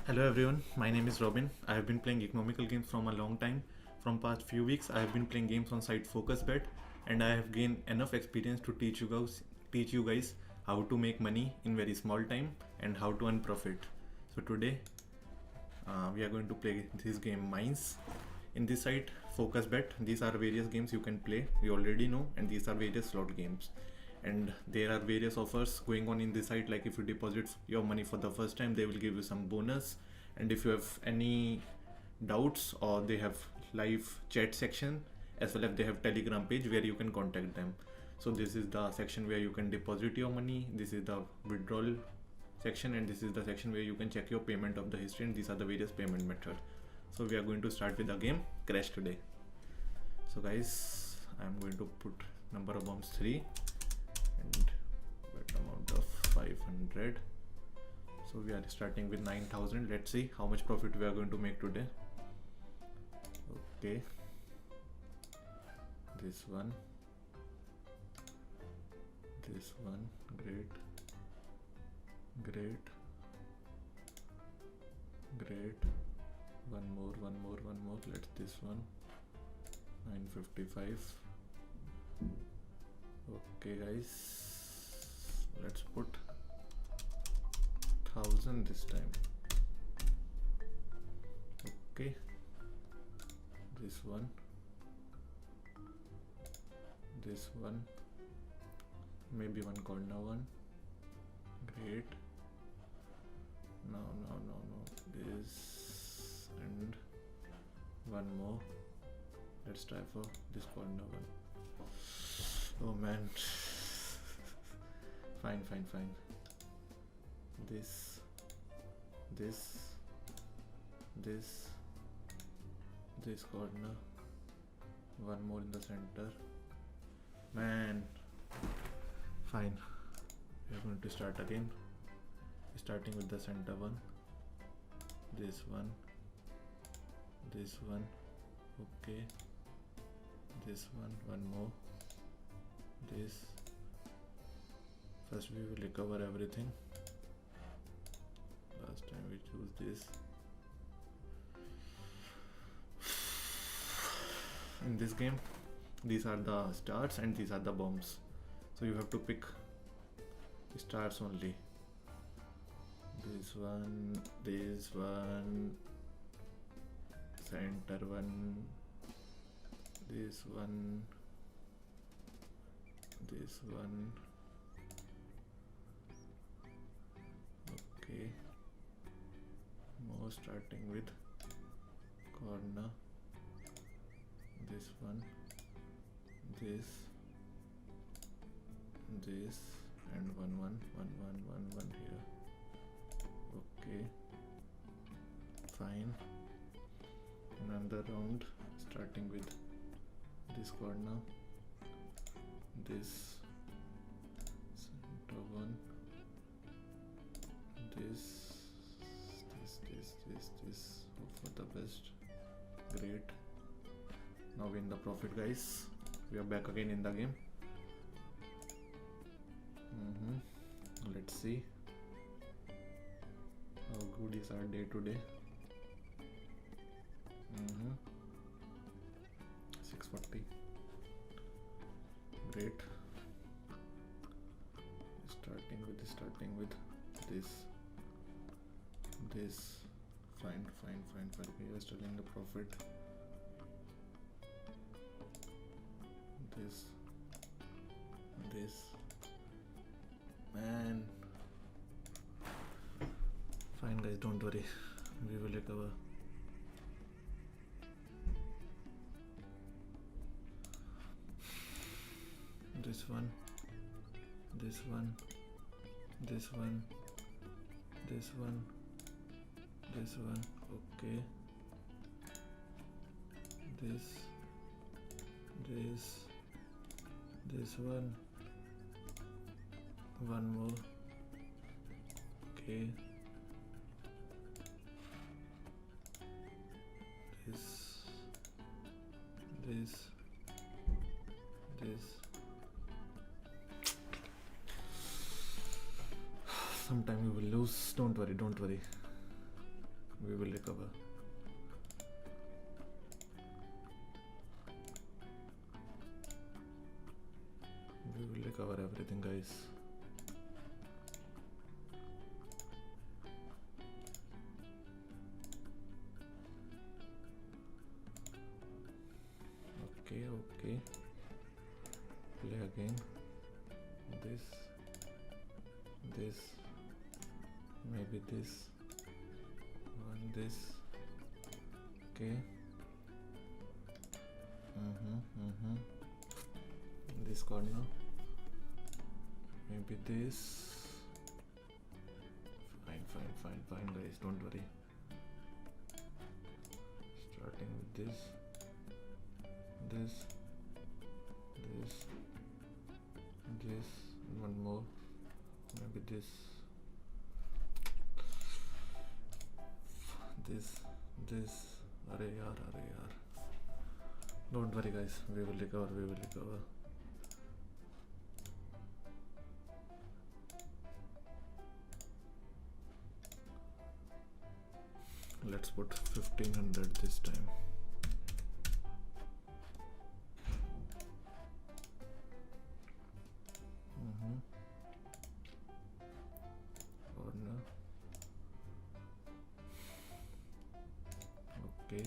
Hello everyone, my name is Robin. I have been playing economical games from a long time. From past few weeks, I have been playing games on site FocusBet, and I have gained enough experience to teach you guys how to make money in very small time and how to earn profit. So today, we are going to play this game Mines. In this site FocusBet, these are various games you can play. You already know, and these are various slot games. And there are various offers going on in this site, like if you deposit your money for the first time they will give you some bonus, and if you have any doubts, or they have live chat section, as well as they have telegram page where you can contact them. So this is the section where you can deposit your money, this is the withdrawal section, and this is the section where you can check your payment of the history, and these are the various payment methods. So we are going to start with the game Crash today. So guys, I am going to put number of bombs 3 and bet amount of 500. So we are starting with 9,000. Let's see how much profit we are going to make today. Okay, this one, great, one more. Let's this one, 955. Okay guys, let's put 1,000 this time. Okay, this one, maybe one corner one. Great. No, this, and one more. Let's try for this corner one. Oh man. Fine. This, corner, one more in the center. Man, fine. We are going to start again, starting with the center one. This one. Okay. This one more. This. First we will recover everything. Last time we choose this. In this game, these are the stars and these are the bombs. So you have to pick stars only. This one, center one, this one. Okay, more starting with corner. This one, this, and one here. Okay, fine. Another round starting with this corner, this center one, this. Hope for the best. Great. Now we in the profit, guys. We are back again in the game. Let's see how good is our day today. 640. Great. Starting with this. Fine. We are still in the profit. This. Man. Fine guys, don't worry. We will recover. This one. Okay. This one. One more. Okay. This. Sometime we will lose. Don't worry. we will recover. We will recover everything, guys. Okay. Play again. This, maybe this, this. Okay. This corner. Maybe this. Fine, guys. Don't worry. Starting with this, one more. Maybe this. Arey yaar. Don't worry, guys. We will recover. Let's put 1500 this time. Corner. Okay.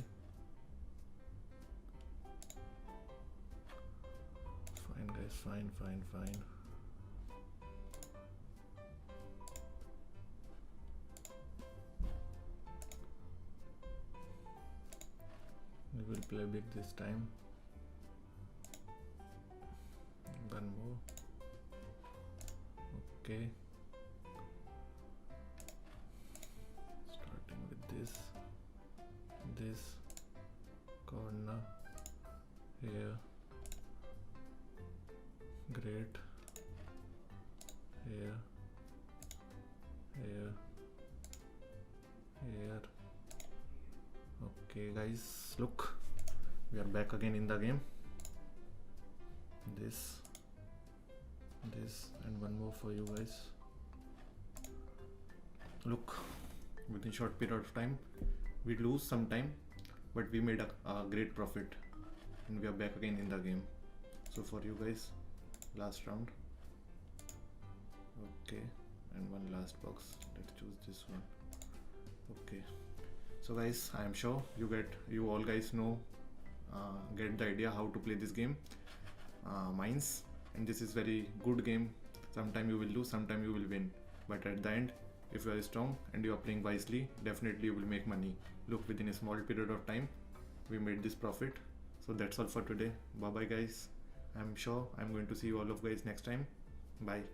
Fine, guys. Fine. We will play big this time. One more. Okay. Starting with this corner here. Great. Here. Okay, guys, look, we are back again in the game. This and one more for you guys. Look, within short period of time we lose some time, but we made a great profit and we are back again in the game. So for you guys, last round. Okay, and one last box. Let's choose this one. Okay, so guys, I am sure you all guys know, get the idea how to play this game, Mines, and this is very good game. Sometime you will lose, sometime you will win, but at the end, if you are strong and you are playing wisely, definitely you will make money. Look, within a small period of time we made this profit. So that's all for today. Bye bye, guys. I'm sure I'm going to see you all of guys next time. Bye.